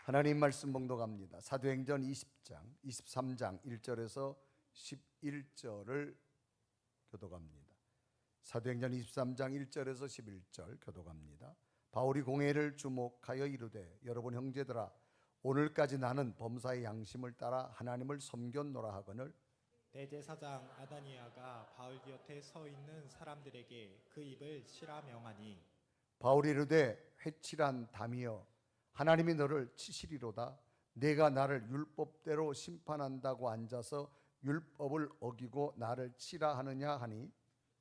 하나님 말씀 봉독합니다. 사도행전 20장, 23장 1절에서 11절을 교독합니다. 사도행전 23장 1절에서 11절 교독합니다. 바울이 공회를 주목하여 이르되 여러분 형제들아 오늘까지 나는 범사의 양심을 따라 하나님을 섬겼노라 하거늘 대제사장 아다니아가 바울 곁에 서 있는 사람들에게 그 입을 치라 명하니 바울이 이르되 회칠한 담이여 하나님이 너를 치시리로다. 내가 나를 율법대로 심판한다고 앉아서 율법을 어기고 나를 치라 하느냐 하니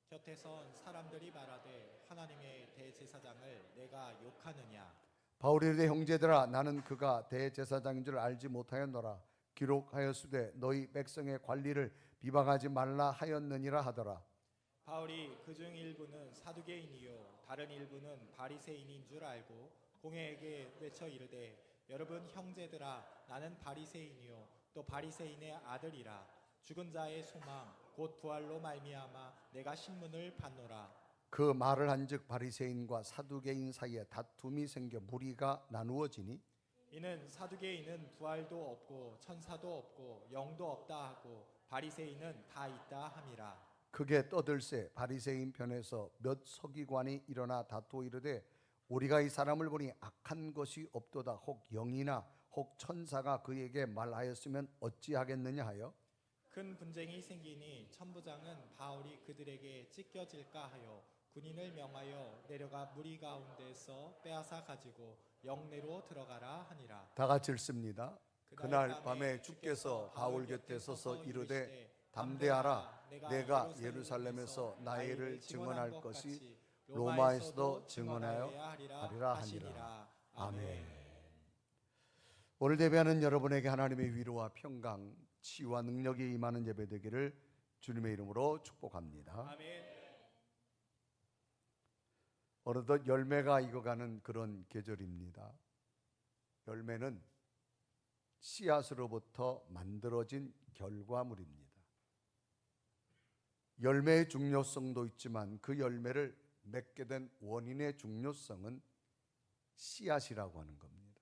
곁에 선 사람들이 말하되 하나님의 대제사장을 내가 욕하느냐. 바울이 이르되 형제들아 나는 그가 대제사장인 줄 알지 못하였노라. 기록하였으되 너희 백성의 관리를 비방하지 말라 하였느니라 하더라. 바울이 그중 일부는 사두개인이요 다른 일부는 바리새인인 줄 알고 공회에게 외쳐 이르되 여러분 형제들아 나는 바리새인이요 또 바리새인의 아들이라. 죽은 자의 소망 곧 부활로 말미암아 내가 신문을 받노라. 그 말을 한즉 바리새인과 사두개인 사이에 다툼이 생겨 무리가 나누어지니 이는 사두개인은 부활도 없고 천사도 없고 영도 없다 하고 바리새인은 다 있다 함이라. 크게 떠들세 바리새인 편에서 몇 서기관이 일어나 다투어 이르되 우리가 이 사람을 보니 악한 것이 없도다. 혹 영이나 혹 천사가 그에게 말하였으면 어찌하겠느냐 하여 큰 분쟁이 생기니 천부장은 바울이 그들에게 찢겨질까 하여 군인을 명하여 내려가 무리 가운데서 빼앗아 가지고 영내로 들어가라 하니라. 다 같이 읽습니다. 그날 밤에 주께서 바울 곁에 서서 이르되 담대하라. 내가 예루살렘에서 나의 일을 증언할 것이 로마에서도 증언하여 하리라 하니라. 아멘. 오늘 예배하는 여러분에게 하나님의 위로와 평강, 치유와 능력이 임하는 예배 되기를 주님의 이름으로 축복합니다. 아멘. 어느덧 열매가 익어가는 그런 계절입니다. 열매는 씨앗으로부터 만들어진 결과물입니다. 열매의 중요성도 있지만 그 열매를 맺게 된 원인의 중요성은 씨앗이라고 하는 겁니다.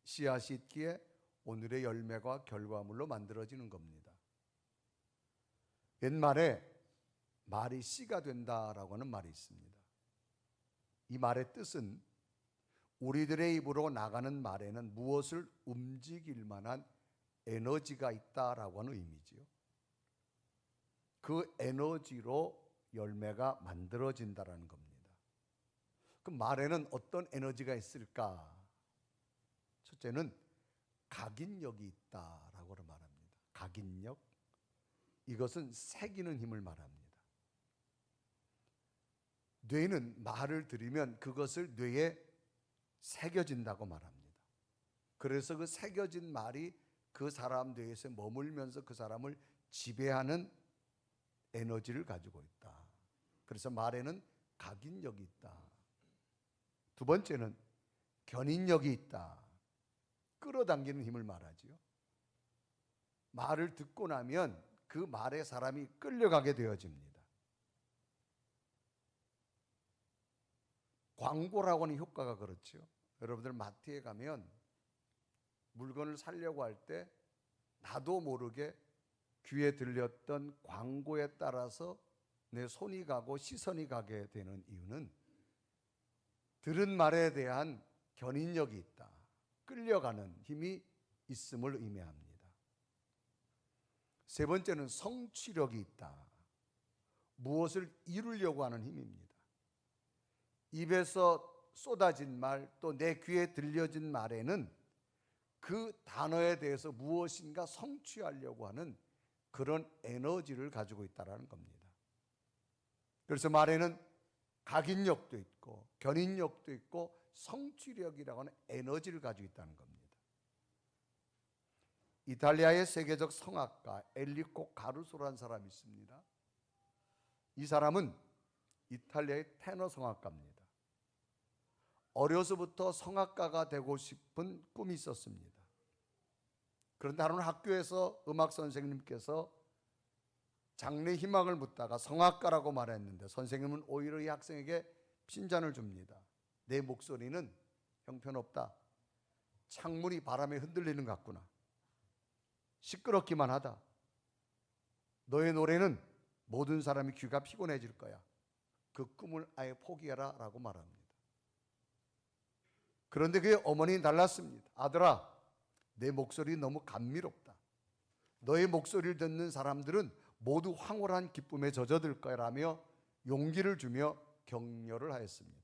씨앗이 있기에 오늘의 열매가 결과물로 만들어지는 겁니다. 옛말에 말이 씨가 된다라고 하는 말이 있습니다. 이 말의 뜻은 우리들의 입으로 나가는 말에는 무엇을 움직일 만한 에너지가 있다라고 하는 의미지요. 그 에너지로 열매가 만들어진다라는 겁니다. 그 말에는 어떤 에너지가 있을까? 첫째는 각인력이 있다라고 말합니다. 각인력. 이것은 새기는 힘을 말합니다. 뇌는 말을 들으면 그것을 뇌에 새겨진다고 말합니다. 그래서 그 새겨진 말이 그 사람 뇌에서 머물면서 그 사람을 지배하는 에너지를 가지고 있다. 그래서 말에는 각인력이 있다. 두 번째는 견인력이 있다. 끌어당기는 힘을 말하지요. 말을 듣고 나면 그 말에 사람이 끌려가게 되어집니다. 광고라고 하는 효과가 그렇죠. 여러분들 마트에 가면 물건을 사려고 할 때 나도 모르게 귀에 들렸던 광고에 따라서 내 손이 가고 시선이 가게 되는 이유는 들은 말에 대한 견인력이 있다. 끌려가는 힘이 있음을 의미합니다. 세 번째는 성취력이 있다. 무엇을 이루려고 하는 힘입니다. 입에서 쏟아진 말, 또 내 귀에 들려진 말에는 그 단어에 대해서 무엇인가 성취하려고 하는 그런 에너지를 가지고 있다는 겁니다. 그래서 말에는 각인력도 있고 견인력도 있고 성취력이라고 하는 에너지를 가지고 있다는 겁니다. 이탈리아의 세계적 성악가 엔리코 가루소라는 사람이 있습니다. 이 사람은 이탈리아의 테너 성악가입니다. 어려서부터 성악가가 되고 싶은 꿈이 있었습니다. 그런데 하루는 학교에서 음악 선생님께서 장래 희망을 묻다가 성악가라고 말했는데 선생님은 오히려 이 학생에게 핀잔을 줍니다. 내 목소리는 형편없다. 창문이 바람에 흔들리는 것 같구나. 시끄럽기만 하다. 너의 노래는 모든 사람이 귀가 피곤해질 거야. 그 꿈을 아예 포기해라 라고 말합니다. 그런데 그의 어머니는 달랐습니다. 아들아, 내 목소리 너무 감미롭다. 너의 목소리를 듣는 사람들은 모두 황홀한 기쁨에 젖어들 거야 라며 용기를 주며 격려를 하였습니다.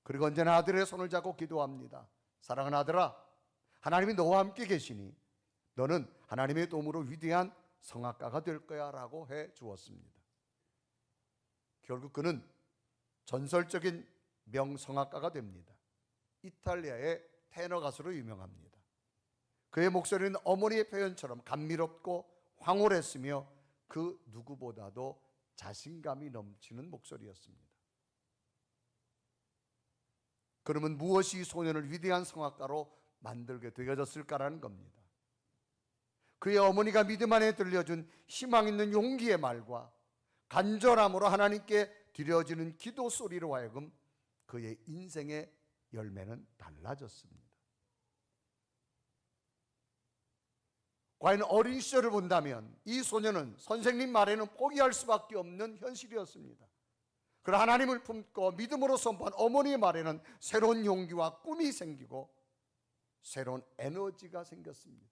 그리고 언제나 아들의 손을 잡고 기도합니다. 사랑하는 아들아, 하나님이 너와 함께 계시니 너는 하나님의 도움으로 위대한 성악가가 될 거야 라고 해 주었습니다. 결국 그는 전설적인 명성악가가 됩니다. 이탈리아의 테너 가수로 유명합니다. 그의 목소리는 어머니의 표현처럼 감미롭고 황홀했으며 그 누구보다도 자신감이 넘치는 목소리였습니다. 그러면 무엇이 이 소년을 위대한 성악가로 만들게 되어졌을까라는 겁니다. 그의 어머니가 믿음 안에 들려준 희망 있는 용기의 말과 간절함으로 하나님께 드려지는 기도 소리로 하여금 그의 인생의 열매는 달라졌습니다. 과연 어린 시절을 본다면 이 소년은 선생님 말에는 포기할 수밖에 없는 현실이었습니다. 그러나 하나님을 품고 믿음으로 선포한 어머니의 말에는 새로운 용기와 꿈이 생기고 새로운 에너지가 생겼습니다.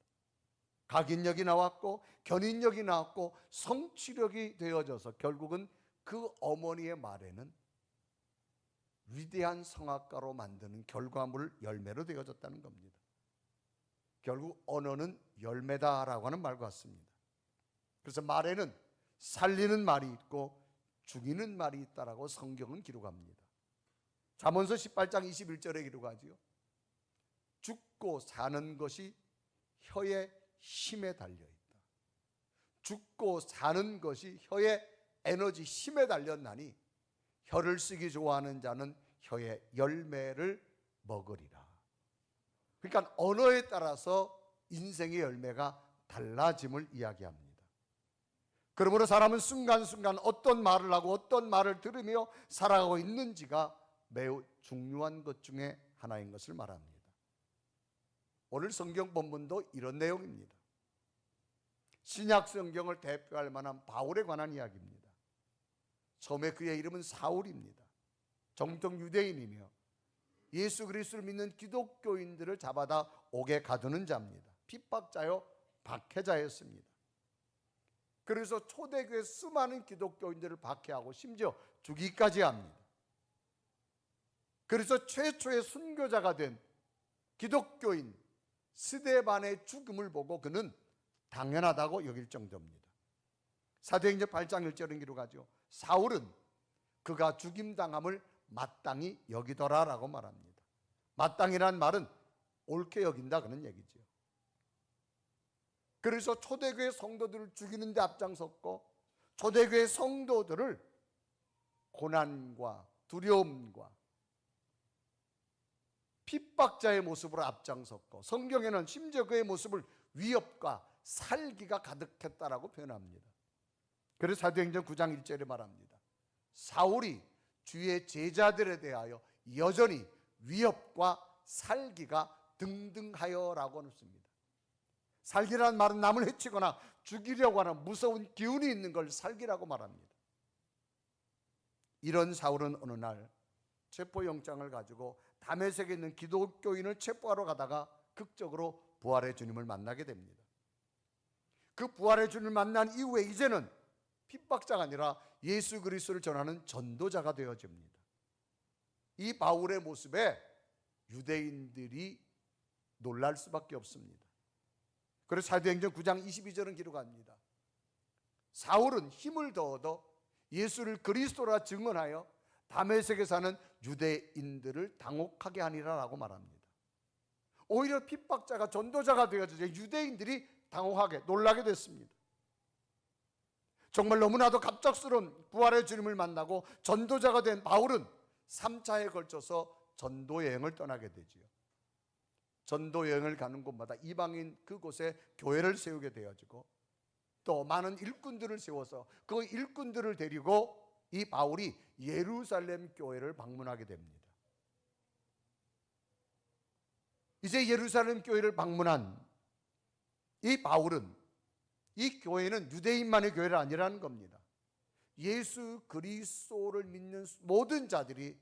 각인력이 나왔고 견인력이 나왔고 성취력이 되어져서 결국은 그 어머니의 말에는 위대한 성악가로 만드는 결과물 열매로 되어졌다는 겁니다. 결국 언어는 열매다라고 하는 말 같습니다. 그래서 말에는 살리는 말이 있고 죽이는 말이 있다라고 성경은 기록합니다. 잠언서 18장 21절에 기록하지요. 죽고 사는 것이 혀의 힘에 달려있다. 죽고 사는 것이 혀의 에너지 힘에 달렸나니 혀를 쓰기 좋아하는 자는 혀의 열매를 먹으리라. 그러니까 언어에 따라서 인생의 열매가 달라짐을 이야기합니다. 그러므로 사람은 순간순간 어떤 말을 하고 어떤 말을 들으며 살아가고 있는지가 매우 중요한 것 중에 하나인 것을 말합니다. 오늘 성경 본문도 이런 내용입니다. 신약 성경을 대표할 만한 바울에 관한 이야기입니다. 처음에 그의 이름은 사울입니다. 정통 유대인이며 예수 그리스도를 믿는 기독교인들을 잡아다 옥에 가두는 자입니다. 핍박자요 박해자였습니다. 그래서 초대교회 수많은 기독교인들을 박해하고 심지어 죽이기까지 합니다. 그래서 최초의 순교자가 된 기독교인 스데반의 죽음을 보고 그는 당연하다고 여길 정도입니다. 사도행전 8장 1절은 기록하죠. 사울은 그가 죽임당함을 마땅히 여기더라라고 말합니다. 마땅이란 말은 옳게 여긴다 그런 얘기죠. 그래서 초대교회 성도들을 죽이는 데 앞장섰고 초대교회 성도들을 고난과 두려움과 핍박자의 모습으로 앞장섰고 성경에는 심지어 그의 모습을 위협과 살기가 가득했다라고 표현합니다. 그래서 사도행전 9장 1절에 말합니다. 사울이 주의 제자들에 대하여 여전히 위협과 살기가 등등하여라고 했습니다. 살기라는 말은 남을 해치거나 죽이려고 하는 무서운 기운이 있는 걸 살기라고 말합니다. 이런 사울은 어느 날 체포영장을 가지고 다메섹에 있는 기독교인을 체포하러 가다가 극적으로 부활의 주님을 만나게 됩니다. 그 부활의 주님을 만난 이후에 이제는 핍박자가 아니라 예수 그리스도를 전하는 전도자가 되어집니다. 이 바울의 모습에 유대인들이 놀랄 수밖에 없습니다. 그래서 사도행전 9장 22절은 기록합니다. 사울은 힘을 더 얻어 예수를 그리스도라 증언하여 다메섹에 사는 유대인들을 당혹하게 하니라라고 말합니다. 오히려 핍박자가 전도자가 되어져 유대인들이 당혹하게 놀라게 됐습니다. 정말 너무나도 갑작스러운 부활의 주님을 만나고 전도자가 된 바울은 3차에 걸쳐서 전도 여행을 떠나게 되지요. 전도 여행을 가는 곳마다 이방인 그곳에 교회를 세우게 되어지고 또 많은 일꾼들을 세워서 그 일꾼들을 데리고 이 바울이 예루살렘 교회를 방문하게 됩니다. 이제 예루살렘 교회를 방문한 이 바울은 이 교회는 유대인만의 교회가 아니라는 겁니다. 예수 그리스도를 믿는 모든 자들이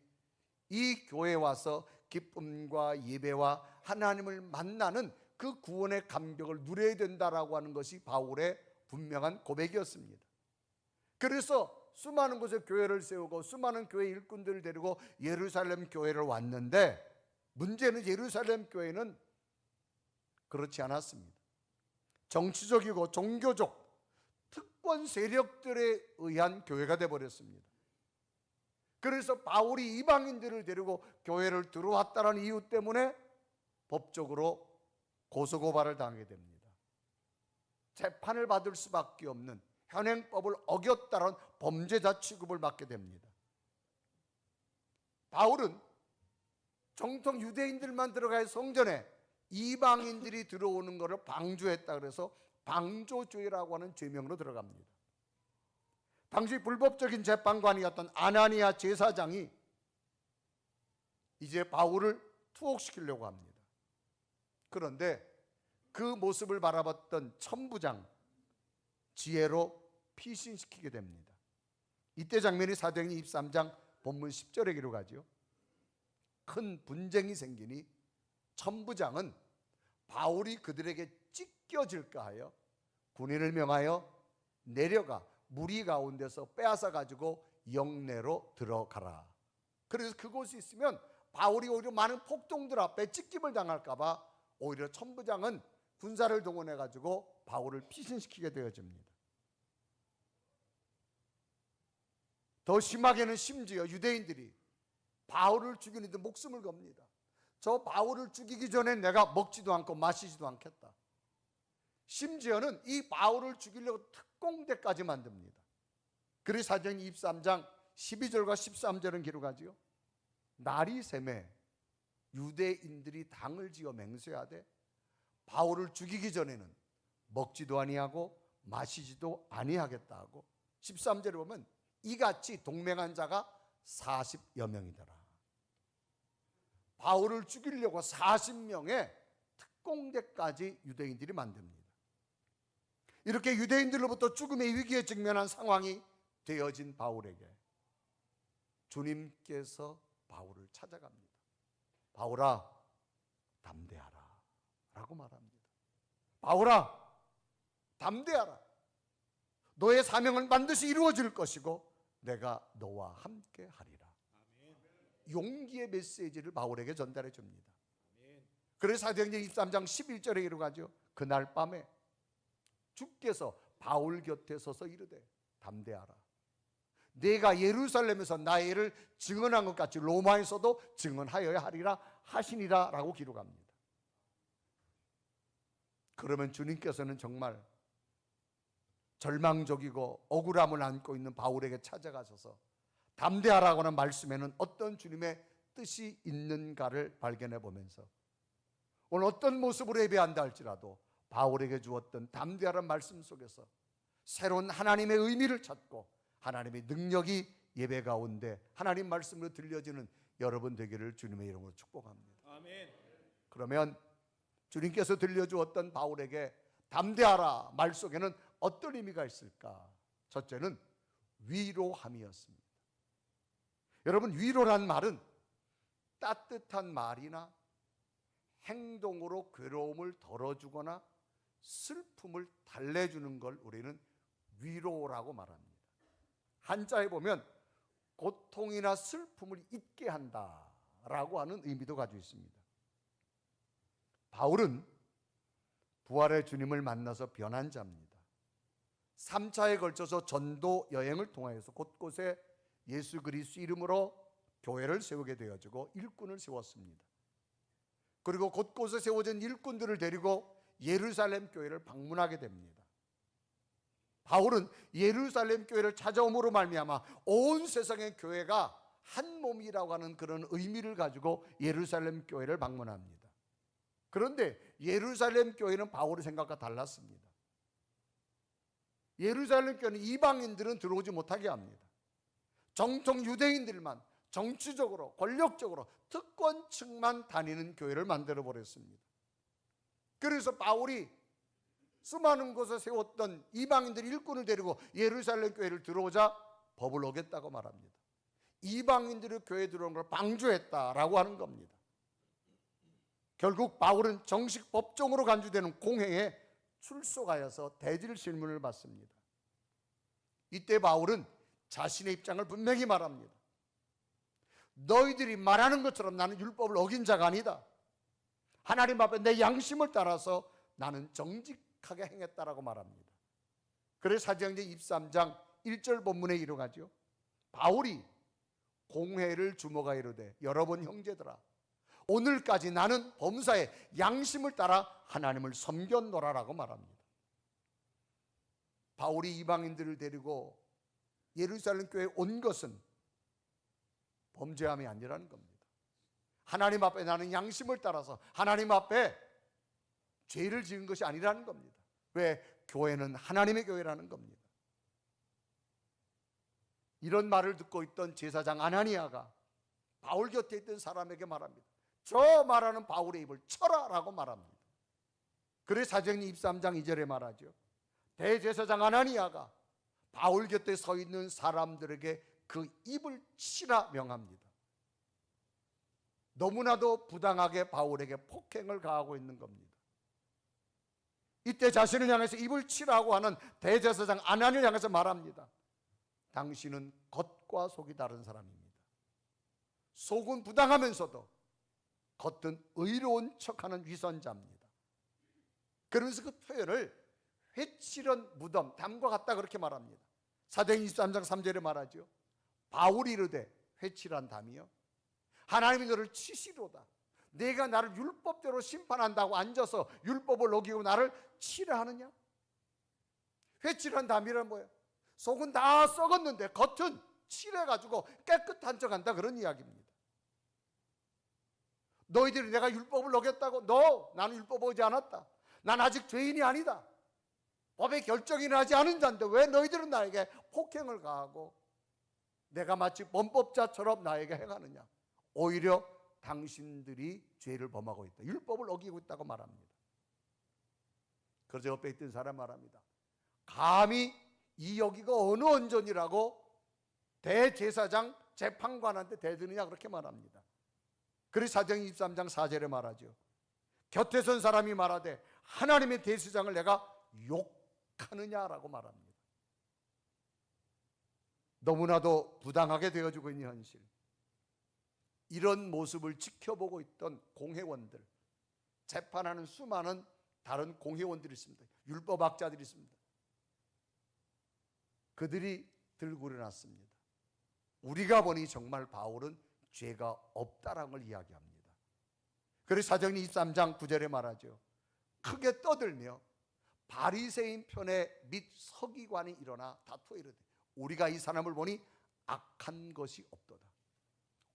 이 교회에 와서 기쁨과 예배와 하나님을 만나는 그 구원의 감격을 누려야 된다라고 하는 것이 바울의 분명한 고백이었습니다. 그래서 수많은 곳에 교회를 세우고 수많은 교회 일꾼들을 데리고 예루살렘 교회를 왔는데, 문제는 예루살렘 교회는 그렇지 않았습니다. 정치적이고 종교적 특권 세력들에 의한 교회가 되어버렸습니다. 그래서 바울이 이방인들을 데리고 교회를 들어왔다는 이유 때문에 법적으로 고소고발을 당하게 됩니다. 재판을 받을 수밖에 없는, 현행법을 어겼다는 범죄자 취급을 받게 됩니다. 바울은 정통 유대인들만 들어가야 성전에 이방인들이 들어오는 것을 방조했다 그래서 방조죄라고 하는 죄명으로 들어갑니다. 당시 불법적인 재판관이었던 아나니아 제사장이 이제 바울을 투옥시키려고 합니다. 그런데 그 모습을 바라봤던 천부장 지혜로 피신시키게 됩니다. 이때 장면이 사도행전 23장 본문 10절에 기록하죠. 큰 분쟁이 생기니 천부장은 바울이 그들에게 찢겨질까 하여 군인을 명하여 내려가 무리 가운데서 빼앗아 가지고 영내로 들어가라. 그래서 그곳에 있으면 바울이 오히려 많은 폭동들 앞에 찢김을 당할까 봐 오히려 천부장은 군사를 동원해 가지고 바울을 피신시키게 되어집니다. 더 심하게는 심지어 유대인들이 바울을 죽이는데 목숨을 겁니다. 저 바울을 죽이기 전에 내가 먹지도 않고 마시지도 않겠다. 심지어는 이 바울을 죽이려고 특공대까지 만듭니다. 그래서 사도행전 23장 12절과 13절은 기록하지요. 날이 새매 유대인들이 당을 지어 맹세하되 바울을 죽이기 전에는 먹지도 아니하고 마시지도 아니하겠다 하고, 13절에 보면 이같이 동맹한 자가 40여 명이더라. 바울을 죽이려고 40명의 특공대까지 유대인들이 만듭니다. 이렇게 유대인들로부터 죽음의 위기에 직면한 상황이 되어진 바울에게 주님께서 바울을 찾아갑니다. 바울아, 담대하라 라고 말합니다. 바울아, 담대하라. 너의 사명은 반드시 이루어질 것이고 내가 너와 함께 하리라. 용기의 메시지를 바울에게 전달해 줍니다. 그래서 사도행전 23장 11절에 기록하죠. 그날 밤에 주께서 바울 곁에 서서 이르되 담대하라. 내가 예루살렘에서 나의 일을 증언한 것 같이 로마에서도 증언하여야 하리라 하시니라 라고 기록합니다. 그러면 주님께서는 정말 절망적이고 억울함을 안고 있는 바울에게 찾아가셔서 담대하라고 하는 말씀에는 어떤 주님의 뜻이 있는가를 발견해 보면서 오늘 어떤 모습으로 예배한다 할지라도 바울에게 주었던 담대하라는 말씀 속에서 새로운 하나님의 의미를 찾고 하나님의 능력이 예배 가운데 하나님 말씀으로 들려지는 여러분 되기를 주님의 이름으로 축복합니다. 아멘. 그러면 주님께서 들려주었던 바울에게 담대하라 말 속에는 어떤 의미가 있을까? 첫째는 위로함이었습니다. 여러분, 위로란 말은 따뜻한 말이나 행동으로 괴로움을 덜어주거나 슬픔을 달래주는 걸 우리는 위로라고 말합니다. 한자에 보면 고통이나 슬픔을 잊게 한다라고 하는 의미도 가지고 있습니다. 바울은 부활의 주님을 만나서 변한 자입니다. 3차에 걸쳐서 전도 여행을 통하여서 곳곳에 예수 그리스도 이름으로 교회를 세우게 되어지고 일꾼을 세웠습니다. 그리고 곳곳에 세워진 일꾼들을 데리고 예루살렘 교회를 방문하게 됩니다. 바울은 예루살렘 교회를 찾아옴으로 말미암아 온 세상의 교회가 한 몸이라고 하는 그런 의미를 가지고 예루살렘 교회를 방문합니다. 그런데 예루살렘 교회는 바울의 생각과 달랐습니다. 예루살렘 교회는 이방인들은 들어오지 못하게 합니다. 정통 유대인들만, 정치적으로, 권력적으로 특권층만 다니는 교회를 만들어 버렸습니다. 그래서 바울이 수많은 곳에 세웠던 이방인들 일꾼을 데리고 예루살렘 교회를 들어오자 법을 어겼다고 말합니다. 이방인들의 교회에 들어온 걸 방조했다라고 하는 겁니다. 결국 바울은 정식 법정으로 간주되는 공회에 출석하여서 대질 질문을 받습니다. 이때 바울은 자신의 입장을 분명히 말합니다. 너희들이 말하는 것처럼 나는 율법을 어긴 자가 아니다. 하나님 앞에 내 양심을 따라서 나는 정직하게 행했다라고 말합니다. 그래서 사도행전 23장 1절 본문에 이르가죠. 바울이 공회를 주목하여 이르되 여러분 형제들아 오늘까지 나는 범사에 양심을 따라 하나님을 섬겼노라라고 말합니다. 바울이 이방인들을 데리고 예루살렘 교회에 온 것은 범죄함이 아니라는 겁니다. 하나님 앞에 나는 양심을 따라서 하나님 앞에 죄를 지은 것이 아니라는 겁니다. 왜? 교회는 하나님의 교회라는 겁니다. 이런 말을 듣고 있던 제사장 아나니아가 바울 곁에 있던 사람에게 말합니다. 저 말하는 바울의 입을 쳐라 라고 말합니다. 그래서 사도행전 23장 2절에 말하죠. 대제사장 아나니아가 바울 곁에 서 있는 사람들에게 그 입을 치라 명합니다. 너무나도 부당하게 바울에게 폭행을 가하고 있는 겁니다. 이때 자신을 향해서 입을 치라고 하는 대제사장 아나니아를 향해서 말합니다. 당신은 겉과 속이 다른 사람입니다. 속은 부당하면서도 겉은 의로운 척하는 위선자입니다. 그러면서 그 표현을 회칠한 무덤, 담과 같다 그렇게 말합니다. 사도행전 23장 3절에 말하죠. 바울이 이르되 회칠한 담이요 하나님이 너를 치시로다. 내가 나를 율법대로 심판한다고 앉아서 율법을 어기고 나를 치라 하느냐? 회칠한 담이란 뭐예요? 속은 다 썩었는데 겉은 칠해가지고 깨끗한 척한다 그런 이야기입니다. 너희들이 내가 율법을 어겼다고? 나는 율법 어기지 않았다. 난 아직 죄인이 아니다. 법의 결정이 나지 않은 자인데 왜 너희들은 나에게 폭행을 가하고 내가 마치 범법자처럼 나에게 행하느냐? 오히려 당신들이 죄를 범하고 있다. 율법을 어기고 있다고 말합니다. 그래서 옆에 있던 사람 말합니다. 감히 이 여기가 어느 언전이라고 대제사장 재판관한테 대드느냐 그렇게 말합니다. 그래서 사도행전 23장 4절에 말하죠. 곁에 선 사람이 말하되 하나님의 대제사장을 내가 욕하느냐라고 말합니다. 너무나도 부당하게 되어지고 있는 현실, 이런 모습을 지켜보고 있던 공회원들, 재판하는 수많은 다른 공회원들이 있습니다. 율법학자들이 있습니다. 그들이 들고 일어났습니다. 우리가 보니 정말 바울은 죄가 없다라는 걸 이야기합니다. 그래서 사도행전 23장 9절에 말하죠. 크게 떠들며 바리새인 편에 및 서기관이 일어나 다투어 이르되 우리가 이 사람을 보니 악한 것이 없도다.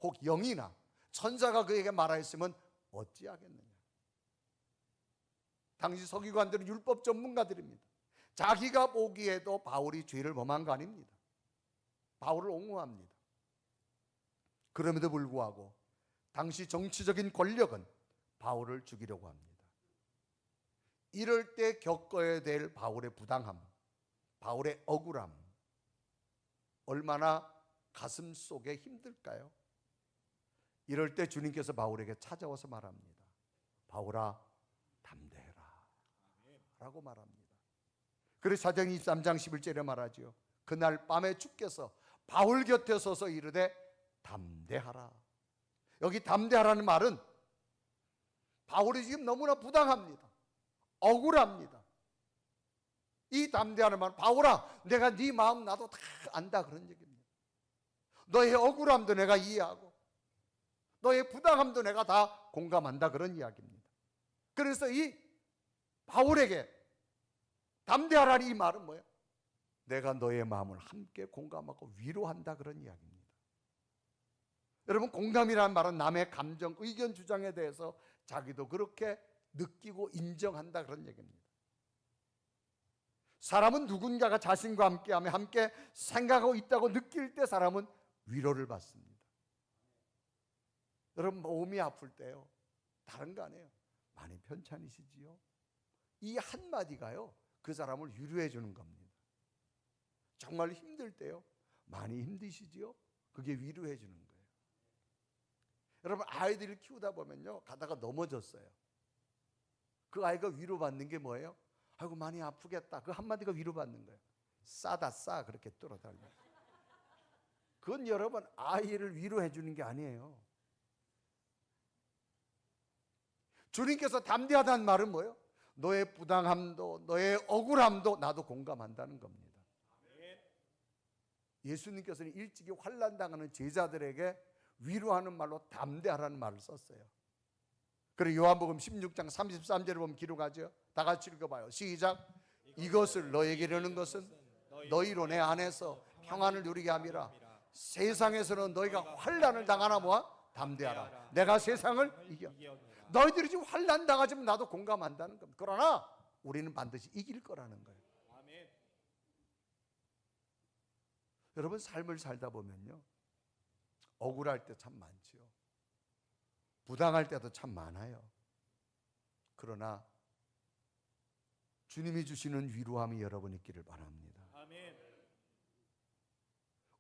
혹 영이나 천사가 그에게 말하였으면 어찌하겠느냐. 당시 서기관들은 율법 전문가들입니다. 자기가 보기에도 바울이 죄를 범한 거 아닙니다. 바울을 옹호합니다. 그럼에도 불구하고 당시 정치적인 권력은 바울을 죽이려고 합니다. 이럴 때 겪어야 될 바울의 부당함, 바울의 억울함, 얼마나 가슴 속에 힘들까요? 이럴 때 주님께서 바울에게 찾아와서 말합니다. 바울아 담대해라 라고 말합니다. 그래서 사도행전 23장 11절에 말하죠. 그날 밤에 주께서 바울 곁에 서서 이르되 담대하라. 여기 담대하라는 말은 바울이 지금 너무나 부당합니다. 억울합니다. 이 담대하는 말은 바울아 내가 네 마음 나도 다 안다 그런 얘기입니다. 너의 억울함도 내가 이해하고 너의 부당함도 내가 다 공감한다 그런 이야기입니다. 그래서 이 바울에게 담대하라는 이 말은 뭐예요? 내가 너의 마음을 함께 공감하고 위로한다 그런 이야기입니다. 여러분 공감이라는 말은 남의 감정, 의견, 주장에 대해서 자기도 그렇게 느끼고 인정한다 그런 얘기입니다. 사람은 누군가가 자신과 함께하며 함께 생각하고 있다고 느낄 때 사람은 위로를 받습니다. 여러분 몸이 아플 때요, 다른 거 아니에요. 많이 편찮으시지요? 이 한마디가요, 그 사람을 위로해 주는 겁니다. 정말 힘들 때요, 많이 힘드시지요? 그게 위로해 주는 거예요. 여러분 아이들을 키우다 보면요, 가다가 넘어졌어요. 그 아이가 위로받는 게 뭐예요? 아이고 많이 아프겠다, 그 한마디가 위로받는 거예요. 싸다 싸, 그렇게 뚫어달라. 그건 여러분 아이를 위로해 주는 게 아니에요. 주님께서 담대하다는 말은 뭐예요? 너의 부당함도 너의 억울함도 나도 공감한다는 겁니다. 예수님께서는 일찍이 환난당하는 제자들에게 위로하는 말로 담대하라는 말을 썼어요. 그리고 요한복음 16장 33절에 보면 기록하죠. 다 같이 읽어봐요. 시작. 이것을 너에게 이르는 것은 너희로 내 안에서 평안을 누리게 함이라. 세상에서는 너희가 환난을 당하나 뭐야? 담대하라. 내가 세상을 이겨. 너희들이 지금 환난 당하지만 나도 공감한다는 겁니다. 그러나 우리는 반드시 이길 거라는 거예요. 여러분 삶을 살다 보면요, 억울할 때 참 많지요. 부당할 때도 참 많아요. 그러나 주님이 주시는 위로함이 여러분 있기를 바랍니다.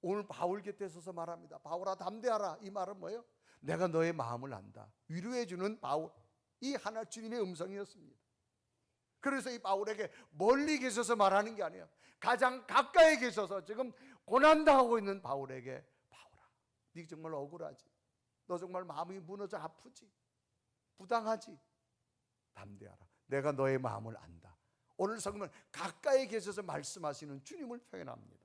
오늘 바울 곁에 서서 말합니다. 바울아 담대하라. 이 말은 뭐예요? 내가 너의 마음을 안다. 위로해 주는 바울, 이 하나 주님의 음성이었습니다. 그래서 이 바울에게 멀리 계셔서 말하는 게 아니에요. 가장 가까이 계셔서 지금 고난당하고 있는 바울에게, 바울아 네 정말 억울하지? 너 정말 마음이 무너져 아프지? 부당하지? 담대하라. 내가 너의 마음을 안다. 오늘 성경은 가까이 계셔서 말씀하시는 주님을 표현합니다.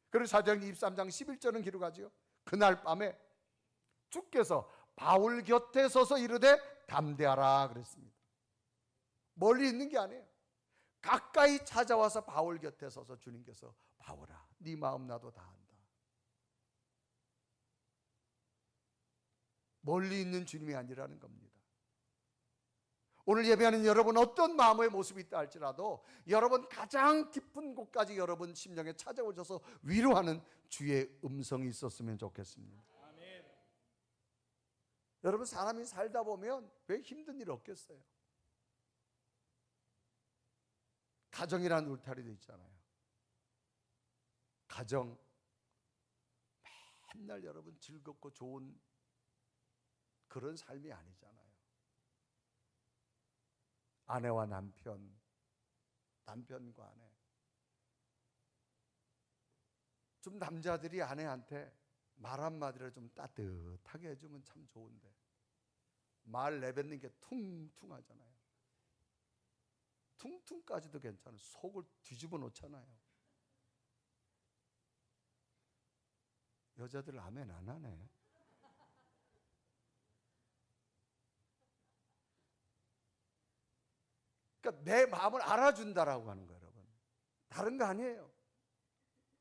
그리고 사도행전 23장 11절은 기록하죠. 그날 밤에 주께서 바울 곁에 서서 이르되 담대하라 그랬습니다. 멀리 있는 게 아니에요. 가까이 찾아와서 바울 곁에 서서 주님께서 바울아 네 마음 나도 다 안다. 멀리 있는 주님이 아니라는 겁니다. 오늘 예배하는 여러분 어떤 마음의 모습이 있다 할지라도 여러분 가장 깊은 곳까지 여러분 심령에 찾아오셔서 위로하는 주의 음성이 있었으면 좋겠습니다. 아멘. 여러분 사람이 살다 보면 왜 힘든 일 없겠어요? 가정이라는 울타리도 있잖아요. 가정 맨날 여러분 즐겁고 좋은 그런 삶이 아니잖아요. 아내와 남편, 남편과 아내. 좀 남자들이 아내한테 말 한마디를 좀 따뜻하게 해주면 참 좋은데 말 내뱉는 게 퉁퉁하잖아요. 퉁퉁까지도 괜찮아요. 속을 뒤집어 놓잖아요. 여자들 아멘 안 하네. 그러니까 내 마음을 알아준다라고 하는 거예요, 여러분. 다른 거 아니에요.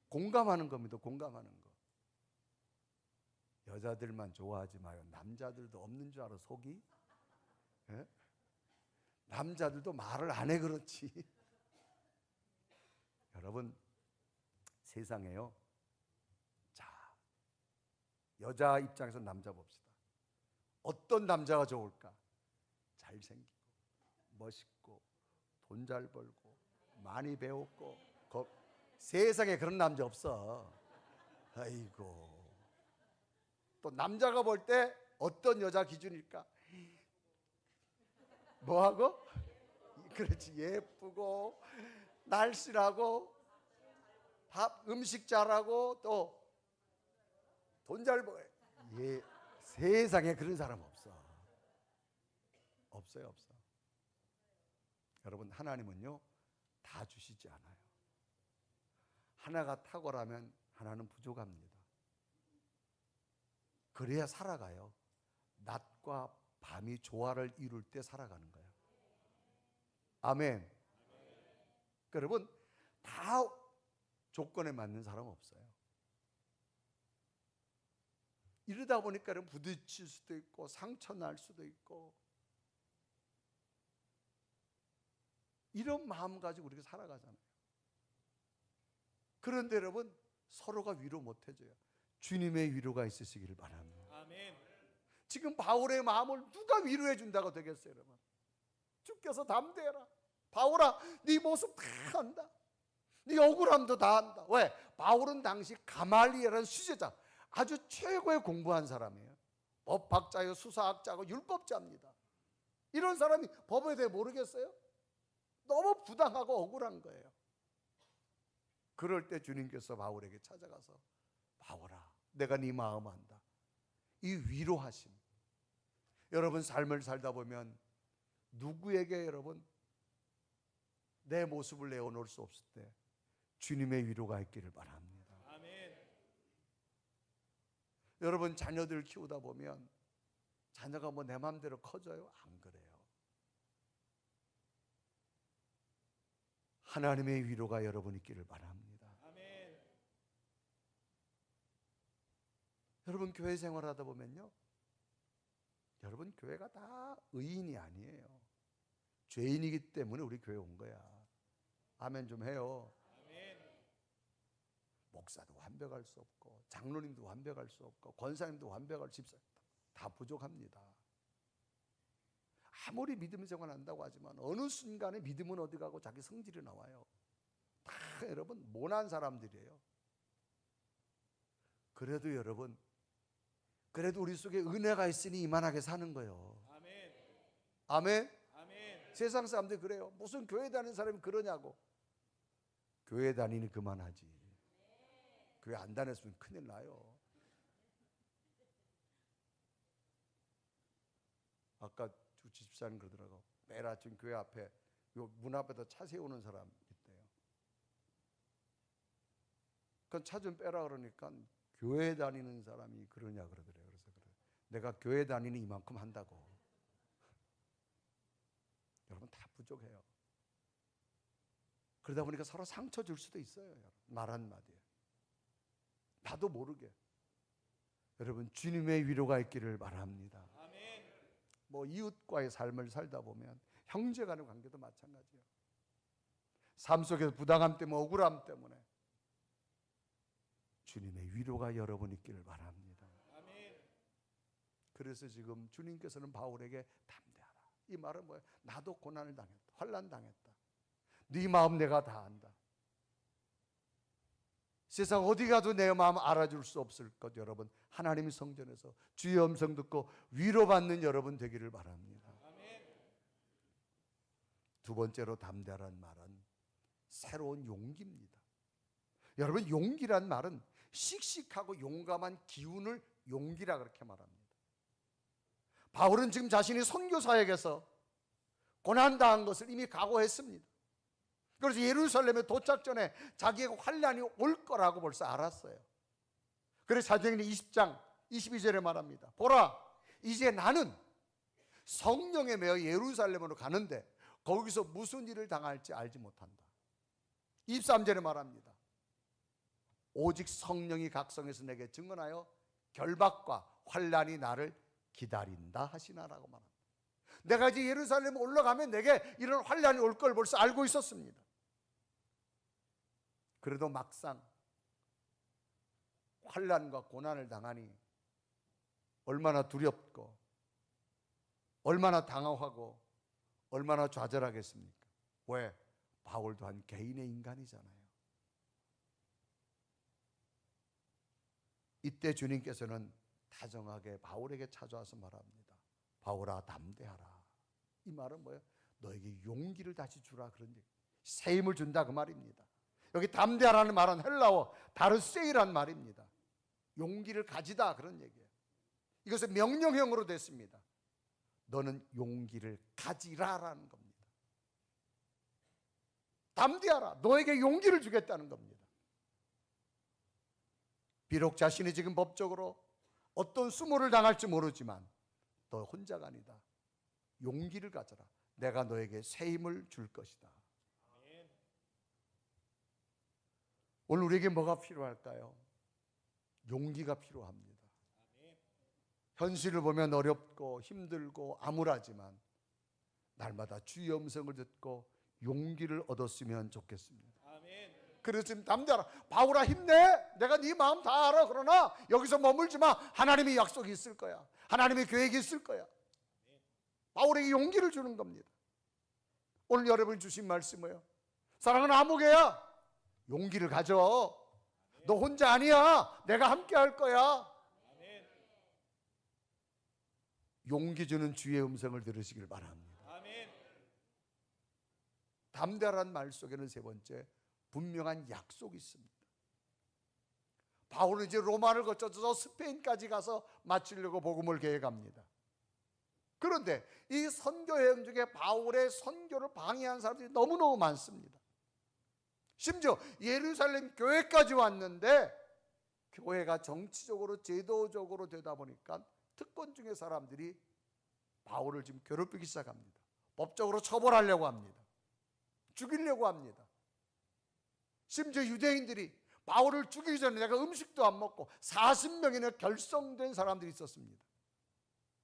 공감하는 겁니다. 공감하는 거. 여자들만 좋아하지 마요. 남자들도 없는 줄 알아, 속이? 예? 남자들도 말을 안 해 그렇지. 여러분 세상에요. 자, 여자 입장에서 남자 봅시다. 어떤 남자가 좋을까? 잘생기고 멋있고 돈 잘 벌고 많이 배웠고 세상에 그런 남자 없어. 아이고. 또 남자가 볼 때 어떤 여자 기준일까? 뭐하고? 그렇지, 예쁘고 날씬하고 음식 잘하고 또 돈 잘 벌. 예, 세상에 그런 사람 없어. 없어요, 없어. 여러분 하나님은요 다 주시지 않아요. 하나가 탁월하면 하나는 부족합니다. 그래야 살아가요. 낮과 밤이 조화를 이룰 때 살아가는 거예요. 아멘. 여러분 다 조건에 맞는 사람 없어요. 이러다 보니까 부딪힐 수도 있고 상처 날 수도 있고 이런 마음 가지고 우리가 살아가잖아요. 그런데 여러분 서로가 위로 못 해줘요. 주님의 위로가 있으시기를 바랍니다. 아멘. 지금 바울의 마음을 누가 위로해 준다고 되겠어요, 여러분? 주께서 담대해라. 바울아, 네 모습 다 안다. 네 억울함도 다 안다. 왜? 바울은 당시 가말리엘이라는 수제자, 아주 최고의 공부한 사람이에요. 법학자요, 수사학자고 율법자입니다. 이런 사람이 법에 대해 모르겠어요? 너무 부당하고 억울한 거예요. 그럴 때 주님께서 바울에게 찾아가서 바울아, 내가 네 마음 안다. 이 위로하심. 여러분 삶을 살다 보면 누구에게 여러분 내 모습을 내어놓을 수 없을 때 주님의 위로가 있기를 바랍니다. 아멘. 여러분 자녀들 키우다 보면 자녀가 뭐 내 마음대로 커져요? 안 그래요. 하나님의 위로가 여러분 있기를 바랍니다. 아멘. 여러분 교회 생활하다 보면요, 여러분 교회가 다 의인이 아니에요. 죄인이기 때문에 우리 교회 온 거야. 아멘 좀 해요. 아멘. 목사도 완벽할 수 없고 장로님도 완벽할 수 없고 권사님도 완벽할 수 없어요. 다 부족합니다. 아무리 믿음 생활한다고 하지만 어느 순간에 믿음은 어디 가고 자기 성질이 나와요. 다 여러분 모난 사람들이에요. 그래도 여러분, 그래도 우리 속에 은혜가 있으니 이만하게 사는 거예요. 아멘. 아멘. 아멘. 세상 사람들이 그래요. 무슨 교회 다니는 사람이 그러냐고. 교회 다니니 그만하지. 교회 안 다녔으면 큰일 나요. 아까 집사님 그러더라고. 매일 아침 교회 앞에 요 문 앞에다 차 세우는 사람 있대요. 그건 차 좀 빼라 그러니까 교회 다니는 사람이 그러냐 그러더래요. 그래서 그래. 내가 교회 다니는 이만큼 한다고. 여러분 다 부족해요. 그러다 보니까 서로 상처 줄 수도 있어요. 말 한마디에. 나도 모르게. 여러분 주님의 위로가 있기를 바랍니다. 아멘. 뭐 이웃과의 삶을 살다 보면 형제 간의 관계도 마찬가지예요. 삶 속에서 부당함 때문에 억울함 때문에 주님의 위로가 여러분 있기를 바랍니다. 아멘. 그래서 지금 주님께서는 바울에게 담대하라. 이 말은 뭐예요? 나도 고난을 당했다. 환난 당했다. 네 마음 내가 다 안다. 세상 어디 가도 내 마음 알아줄 수 없을 것. 여러분 하나님의 성전에서 주의 음성 듣고 위로받는 여러분 되기를 바랍니다. 아멘. 두 번째로 담대하라는 말은 새로운 용기입니다. 여러분 용기란 말은 씩씩하고 용감한 기운을 용기라 그렇게 말합니다. 바울은 지금 자신이 선교 사역에서 고난당한 것을 이미 각오했습니다. 그래서 예루살렘에 도착 전에 자기의 환난이 올 거라고 벌써 알았어요. 그래서 사도행전 20장 22절에 말합니다. 보라, 이제 나는 성령에 매여 예루살렘으로 가는데 거기서 무슨 일을 당할지 알지 못한다. 23절에 말합니다. 오직 성령이 각성해서 내게 증언하여 결박과 환난이 나를 기다린다 하시나라고 말합니다. 내가 이제 예루살렘에 올라가면 내게 이런 환난이 올 걸 벌써 알고 있었습니다. 그래도 막상 환난과 고난을 당하니 얼마나 두렵고 얼마나 당황하고 얼마나 좌절하겠습니까? 왜? 바울 또한 개인의 인간이잖아요. 이때 주님께서는 다정하게 바울에게 찾아와서 말합니다. 바울아 담대하라. 이 말은 뭐예요? 너에게 용기를 다시 주라 그런 얘기. 새 힘을 준다 그 말입니다. 여기 담대하라는 말은 헬라어 다르세이란 말입니다. 용기를 가지다 그런 얘기예요. 이것은 명령형으로 됐습니다. 너는 용기를 가지라라는 겁니다. 담대하라. 너에게 용기를 주겠다는 겁니다. 비록 자신이 지금 법적으로 어떤 수모를 당할지 모르지만 너 혼자가 아니다. 용기를 가져라. 내가 너에게 새 힘을 줄 것이다. 오늘 우리에게 뭐가 필요할까요? 용기가 필요합니다. 현실을 보면 어렵고 힘들고 암울하지만 날마다 주의 음성을 듣고 용기를 얻었으면 좋겠습니다. 그래서 지금 담대하라. 바울아, 힘내. 내가 네 마음 다 알아. 그러나 여기서 머물지 마. 하나님의 약속이 있을 거야. 하나님의 계획이 있을 거야. 바울에게 용기를 주는 겁니다. 오늘 여러분이 주신 말씀이에요. 사랑은 아무개야. 용기를 가져. 너 혼자 아니야. 내가 함께 할 거야. 용기 주는 주의 음성을 들으시길 바랍니다. 담대하라는 말 속에는 세 번째, 분명한 약속이 있습니다. 바울은 이제 로마를 거쳐서 스페인까지 가서 마치려고 복음을 계획합니다. 그런데 이 선교 여행 중에 바울의 선교를 방해한 사람들이 너무너무 많습니다. 심지어 예루살렘 교회까지 왔는데 교회가 정치적으로 제도적으로 되다 보니까 특권 중의 사람들이 바울을 지금 괴롭히기 시작합니다. 법적으로 처벌하려고 합니다. 죽이려고 합니다. 심지어 유대인들이 바울을 죽이기 전에 내가 음식도 안 먹고 40명이나 결성된 사람들이 있었습니다.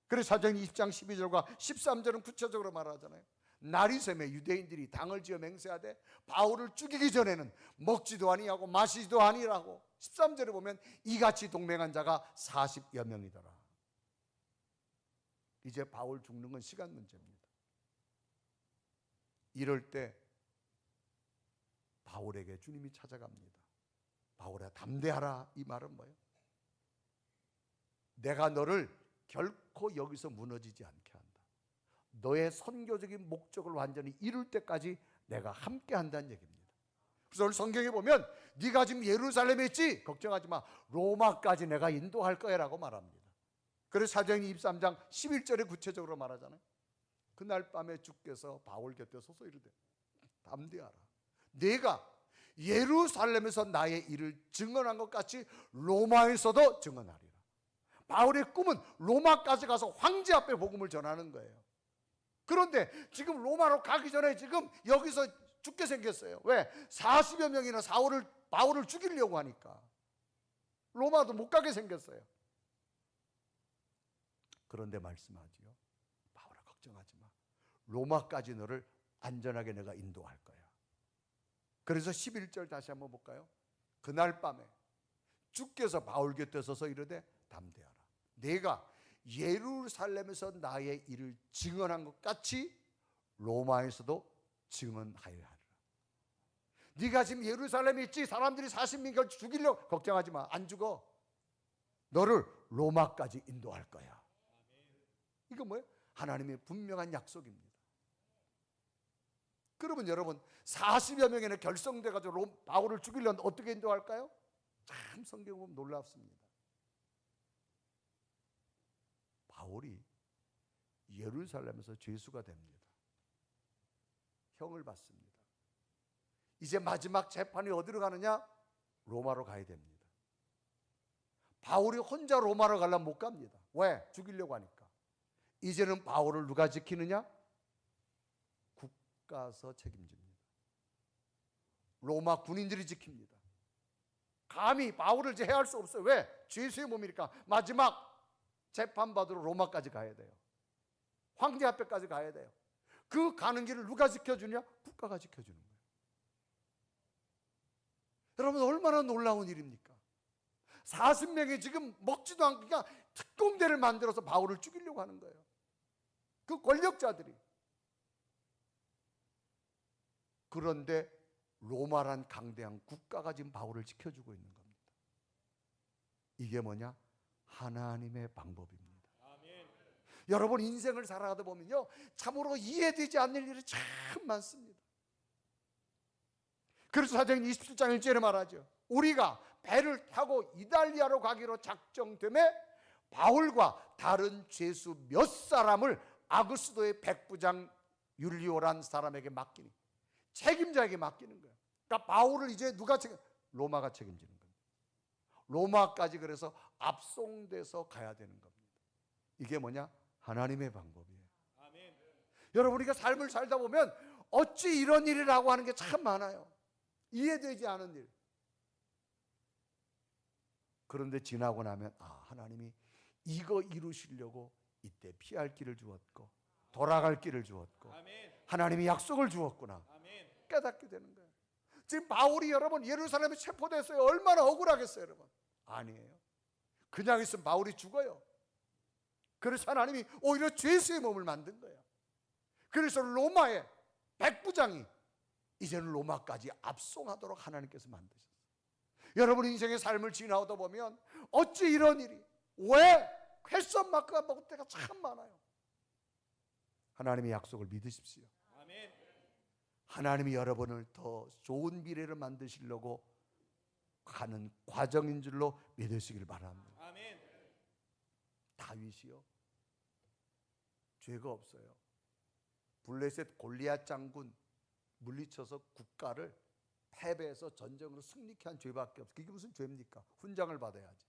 그래서 사도행전 20장 12절과 13절은 구체적으로 말하잖아요. 날이 새매 유대인들이 당을 지어 맹세하되 바울을 죽이기 전에는 먹지도 아니하고 마시지도 아니라고. 13절에 보면 이같이 동맹한 자가 40여 명이더라. 이제 바울 죽는 건 시간 문제입니다. 이럴 때 바울에게 주님이 찾아갑니다. 바울아, 담대하라. 이 말은 뭐예요? 내가 너를 결코 여기서 무너지지 않게 한다. 너의 선교적인 목적을 완전히 이룰 때까지 내가 함께 한다는 얘기입니다. 그래서 오늘 성경에 보면 네가 지금 예루살렘에 있지? 걱정하지 마. 로마까지 내가 인도할 거야 라고 말합니다. 그래서 사도행전 23장 11절에 구체적으로 말하잖아요. 그날 밤에 주께서 바울 곁에 서서 이르되 담대하라. 내가 예루살렘에서 나의 일을 증언한 것 같이 로마에서도 증언하리라. 바울의 꿈은 로마까지 가서 황제 앞에 복음을 전하는 거예요. 그런데 지금 로마로 가기 전에 지금 여기서 죽게 생겼어요. 왜? 40여 명이나 바울을 죽이려고 하니까 로마도 못 가게 생겼어요. 그런데 말씀하지요. 바울아, 걱정하지 마. 로마까지 너를 안전하게 내가 인도할 거야. 그래서 11절 다시 한번 볼까요? 그날 밤에 주께서 바울 곁에 서서 이르되 담대하라. 내가 예루살렘에서 나의 일을 증언한 것 같이 로마에서도 증언하여야 하리라. 네가 지금 예루살렘에 있지? 사람들이 40명을 죽이려고. 걱정하지 마. 안 죽어. 너를 로마까지 인도할 거야. 이거 뭐예요? 하나님의 분명한 약속입니다. 그러면 여러분 40여 명이나 결성돼가지고 바울을 죽이려면 어떻게 인도할까요? 참 성경 보면 놀랍습니다. 바울이 예루살렘에서 죄수가 됩니다. 형을 받습니다. 이제 마지막 재판이 어디로 가느냐? 로마로 가야 됩니다. 바울이 혼자 로마로 가려면 못 갑니다. 왜? 죽이려고 하니까. 이제는 바울을 누가 지키느냐? 국가서 책임집니다. 로마 군인들이 지킵니다. 감히 바울을 이제 해할 수 없어요. 왜? 죄수의 몸이니까. 마지막 재판받으러 로마까지 가야 돼요. 황제 앞에까지 가야 돼요. 그 가는 길을 누가 지켜주냐? 국가가 지켜주는 거예요. 여러분, 얼마나 놀라운 일입니까? 40명이 지금 먹지도 않으니까 특공대를 만들어서 바울을 죽이려고 하는 거예요. 그 권력자들이. 그런데 로마란 강대한 국가가 지금 바울을 지켜주고 있는 겁니다. 이게 뭐냐? 하나님의 방법입니다. 아멘. 여러분, 인생을 살아가다 보면요, 참으로 이해되지 않는 일이 참 많습니다. 그래서 사도행전 27장 1절에 말하죠. 우리가 배를 타고 이달리아로 가기로 작정됨에 바울과 다른 죄수 몇 사람을 아그스도의 백부장 율리오란 사람에게 맡기니, 책임자에게 맡기는 거예요. 그러니까 바울을 이제 누가 로마가 책임지는 겁니다. 로마까지 그래서 압송돼서 가야 되는 겁니다. 이게 뭐냐? 하나님의 방법이에요. 아멘. 여러분, 우리가 삶을 살다 보면 어찌 이런 일이라고 하는 게 참 많아요. 이해되지 않은 일. 그런데 지나고 나면 하나님이 이거 이루시려고 이때 피할 길을 주었고 돌아갈 길을 주었고 아멘. 하나님이 약속을 주었구나 아멘. 깨닫게 되는 거예요. 지금 바울이 여러분 예루살렘에 체포됐어요. 얼마나 억울하겠어요, 여러분. 아니에요. 그냥 있으면 바울이 죽어요. 그래서 하나님이 오히려 죄수의 몸을 만든 거예요. 그래서 로마의 백부장이 이제는 로마까지 압송하도록 하나님께서 만드셨어요. 여러분 인생의 삶을 지나오다 보면 어찌 이런 일이, 왜 퀘스천 마크가 먹을 때가 참 많아요. 하나님의 약속을 믿으십시오. 아멘. 하나님이 여러분을 더 좋은 미래를 만드시려고 가는 과정인 줄로 믿으시길 바랍니다. 아멘. 다윗이요, 죄가 없어요. 블레셋 골리앗 장군 물리쳐서 국가를 패배해서 전쟁으로 승리케 한 죄밖에 없어요. 그게 무슨 죄입니까? 훈장을 받아야지.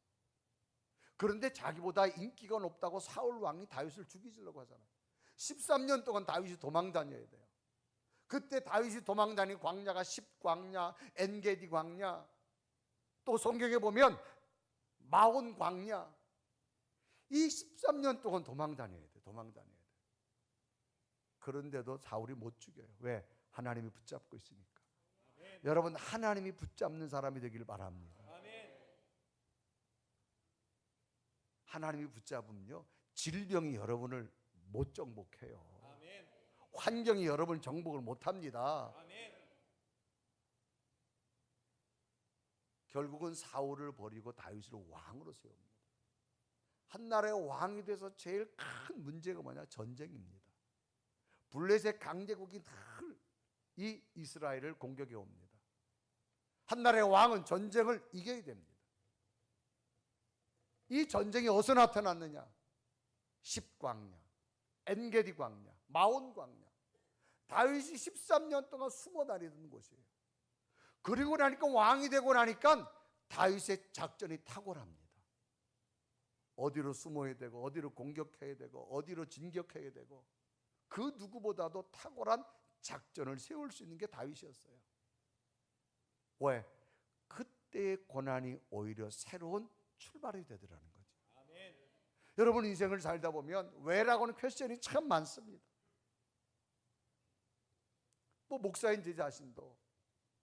그런데 자기보다 인기가 높다고 사울 왕이 다윗을 죽이려고 하잖아요. 13년 동안 다윗이 도망 다녀야 돼요. 그때 다윗이 도망 다닌 광야가 10광야, 엔게디 광야, 또 성경에 보면 마온 광야. 이 13년 동안 도망 다녀야 돼. 도망 다녀야 돼. 그런데도 사울이 못 죽여요. 왜? 하나님이 붙잡고 있으니까. 아멘. 여러분, 하나님이 붙잡는 사람이 되길 바랍니다. 아멘. 하나님이 붙잡으면요, 질병이 여러분을 못 정복해요. 아멘. 환경이 여러분을 정복을 못합니다. 아멘. 결국은 사울을 버리고 다윗을 왕으로 세웁니다. 한 나라의 왕이 돼서 제일 큰 문제가 뭐냐? 전쟁입니다. 블레셋 강대국이 늘 이 이스라엘을 공격해 옵니다. 한 나라의 왕은 전쟁을 이겨야 됩니다. 이 전쟁이 어디서 나타났느냐? 10광야, 엔게디 광야, 마온 광야. 다윗이 13년 동안 숨어 다니던 곳이에요. 그리고 나니까 왕이 되고 나니까 다윗의 작전이 탁월합니다. 어디로 숨어야 되고, 어디로 공격해야 되고, 어디로 진격해야 되고, 그 누구보다도 탁월한 작전을 세울 수 있는 게 다윗이었어요. 왜? 그때의 고난이 오히려 새로운 출발이 되더라는 거죠. 아멘. 여러분 인생을 살다 보면 왜라고 하는 퀘스천이 참 많습니다. 뭐 목사인 제 자신도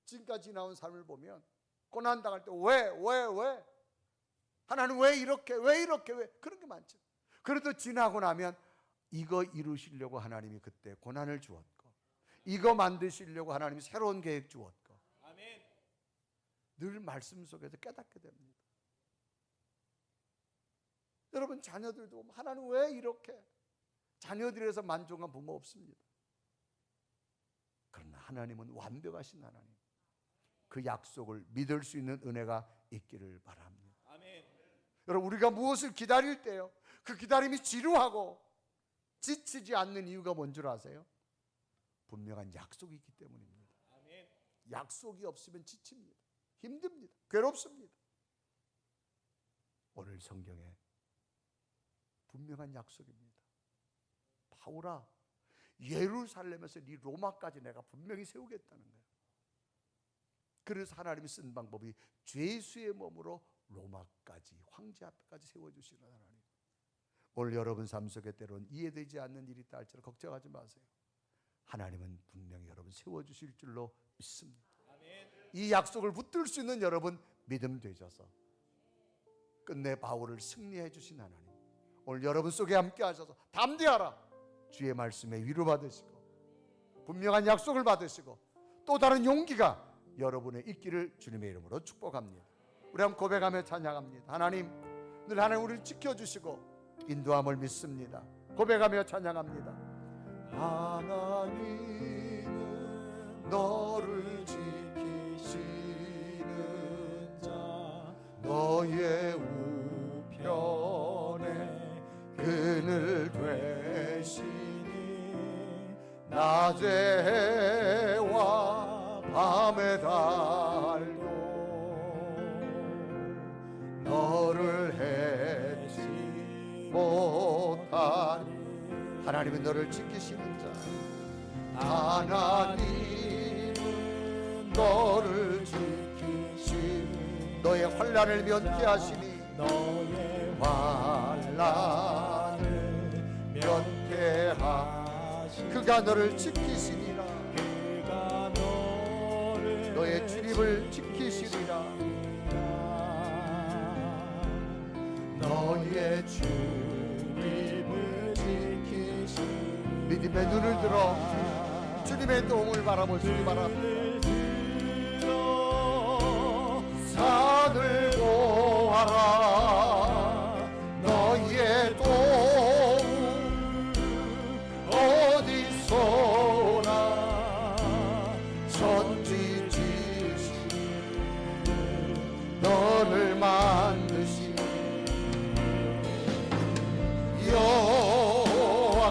지금까지 나온 삶을 보면 고난당할 때 왜? 하나님 왜 이렇게 왜 그런 게 많죠. 그래도 지나고 나면 이거 이루시려고 하나님이 그때 고난을 주었고, 이거 만드시려고 하나님이 새로운 계획 주었고, 아멘. 늘 말씀 속에서 깨닫게 됩니다. 여러분 자녀들도 보면 하나님 왜 이렇게, 자녀들에서 만족한 부모 없습니다. 그러나 하나님은 완벽하신 하나님, 그 약속을 믿을 수 있는 은혜가 있기를 바랍니다. 아멘. 여러분 우리가 무엇을 기다릴 때요, 그 기다림이 지루하고 지치지 않는 이유가 뭔 줄 아세요? 분명한 약속이 있기 때문입니다. 아멘. 약속이 없으면 지칩니다. 힘듭니다. 괴롭습니다. 오늘 성경에 분명한 약속입니다. 바울아, 예루살렘에서 네 로마까지 내가 분명히 세우겠다는 거예요. 그래서 하나님이 쓴 방법이 죄수의 몸으로 로마까지, 황제 앞까지 세워주시는 하나님. 오늘 여러분 삶 속에 때로는 이해되지 않는 일이 있다 할지라도 걱정하지 마세요. 하나님은 분명히 여러분 세워주실 줄로 믿습니다. 아멘. 이 약속을 붙들 수 있는 여러분 믿음 되셔서 끝내 바울을 승리해 주신 하나님, 오늘 여러분 속에 함께 하셔서 담대하라, 주의 말씀에 위로받으시고 분명한 약속을 받으시고 또 다른 용기가 여러분의 있기를 주님의 이름으로 축복합니다. 우리 한번 고백하며 찬양합니다. 하나님, 늘 하나님 우리를 지켜주시고 인도함을 믿습니다. 고백하며 찬양합니다. 하나님은 너를 지키시는 자, 너의 우편에 그늘 되시니 낮에와 밤에 달고 너를 해치 못하니. 하나님은 너를 지키시는 자, 하나님은 너를 지키시니 너의 환난을 면케하시니 너의 환난을 면케하시니 그가 너를 지키시니라. 너의 출입을 지키시리라. 너의 출입을 지키시리라. 믿음의 눈을 들어 주님의 도움을 바라보시기 바랍니다. 산을 보아라. 너의 도움 어디서나 천지지신 너를 만드신 여호와께로다.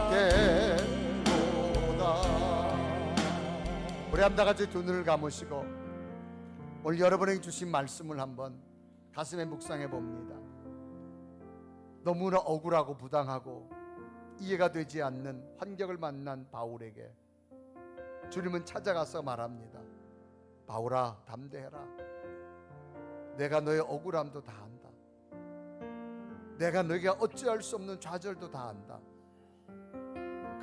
우리 한번 다 같이 두 눈을 감으시고 오늘 여러분에게 주신 말씀을 한번 가슴에 묵상해 봅니다. 너무나 억울하고 부당하고 이해가 되지 않는 환경을 만난 바울에게 주님은 찾아가서 말합니다. 바울아, 담대해라. 내가 너의 억울함도 다 안다. 내가 너에게 어찌할 수 없는 좌절도 다 안다.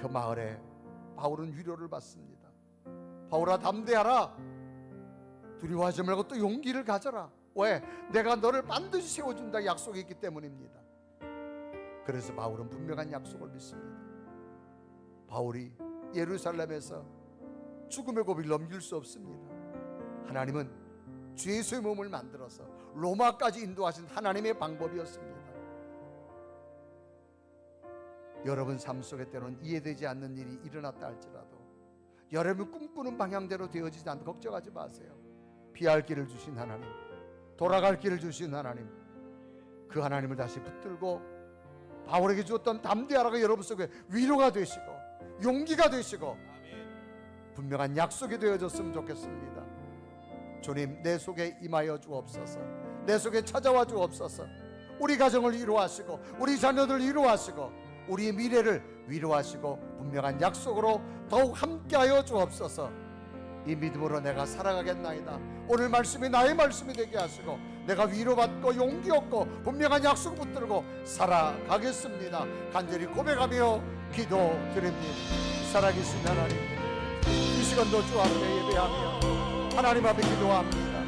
그 마을에 바울은 위로를 받습니다. 바울아, 담대하라. 두려워하지 말고 또 용기를 가져라. 왜? 내가 너를 반드시 세워준다 약속이 있기 때문입니다. 그래서 바울은 분명한 약속을 믿습니다. 바울이 예루살렘에서 죽음의 고비를 넘길 수 없습니다. 하나님은 주 예수의 몸을 만들어서 로마까지 인도하신 하나님의 방법이었습니다. 여러분 삶 속에 때로는 이해되지 않는 일이 일어났다 할지라도 여러분 꿈꾸는 방향대로 되어지지 않도록 걱정하지 마세요. 피할 길을 주신 하나님, 돌아갈 길을 주신 하나님, 그 하나님을 다시 붙들고 바울에게 주었던 담대하라가 여러분 속에 위로가 되시고 용기가 되시고 분명한 약속이 되어졌으면 좋겠습니다. 주님, 내 속에 임하여 주옵소서. 내 속에 찾아와 주옵소서. 우리 가정을 위로하시고 우리 자녀들을 위로하시고 우리의 미래를 위로하시고 분명한 약속으로 더욱 함께하여 주옵소서. 이 믿음으로 내가 살아가겠나이다. 오늘 말씀이 나의 말씀이 되게 하시고 내가 위로받고 용기 얻고 분명한 약속 붙들고 살아가겠습니다. 간절히 고백하며 기도드립니다. 살아계신 하나님, 이 시간도 주 앞에 예배하며 하나님 앞에 기도합니다.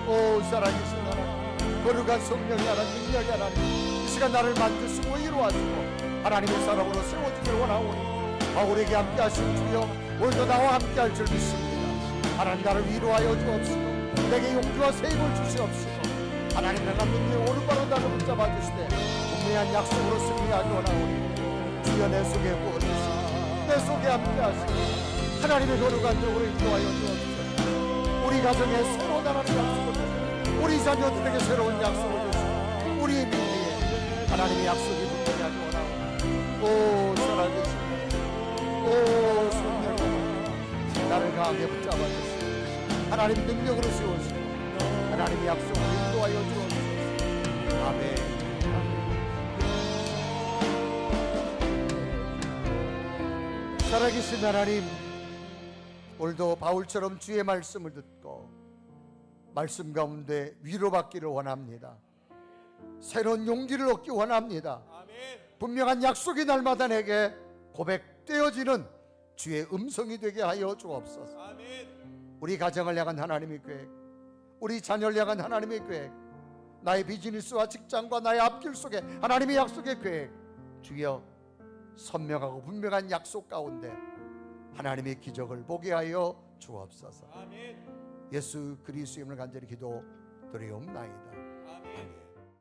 오 살아계신 하나님, 거룩한 성령이 하나님, 능력이 하나님, 이 시간 나를 만드시고 위로하시고 하나님의 사람으로 세워주길 원하오니 바울에게 함께 하신 주여 오늘도 나와 함께 할 줄 믿습니다. 하나님 나를 위로하여 주옵시고 내게 용기와 세임을 주시옵시고 하나님 내가 믿는 오른발로 나를 붙잡아 주시되 분명한 약속으로 승리하기 원하오니 주여 내 속에 부어주시고 내 속에 함께 하시고 하나님의 거룩한 쪽으로 인도하여 주옵소서. 우리 가정에 새로운 하나님의 약속을 주시고 우리 자녀들에게 새로운 약속을 주시고 우리의 미래에 하나님의 약속이 붙게 하기 원하오니 오 살아계신 오 성령 나를 강하게 붙잡아 주시고 하나님 능력으로 세우시고 하나님의 약속을 인도하여 주옵소서. 아멘. 살아계신 하나님, 오늘도 바울처럼 주의 말씀을 듣고 말씀 가운데 위로받기를 원합니다. 새로운 용기를 얻기 원합니다. 분명한 약속이 날마다 내게 고백되어지는 주의 음성이 되게 하여 주옵소서. 우리 가정을 향한 하나님의 계획, 우리 자녀를 향한 하나님의 계획, 나의 비즈니스와 직장과 나의 앞길 속에 하나님의 약속의 계획, 주여 선명하고 분명한 약속 가운데 하나님의 기적을 보게 하여 주옵소서. 예수 그리스도의 이름으로 간절히 기도드리옵나이다.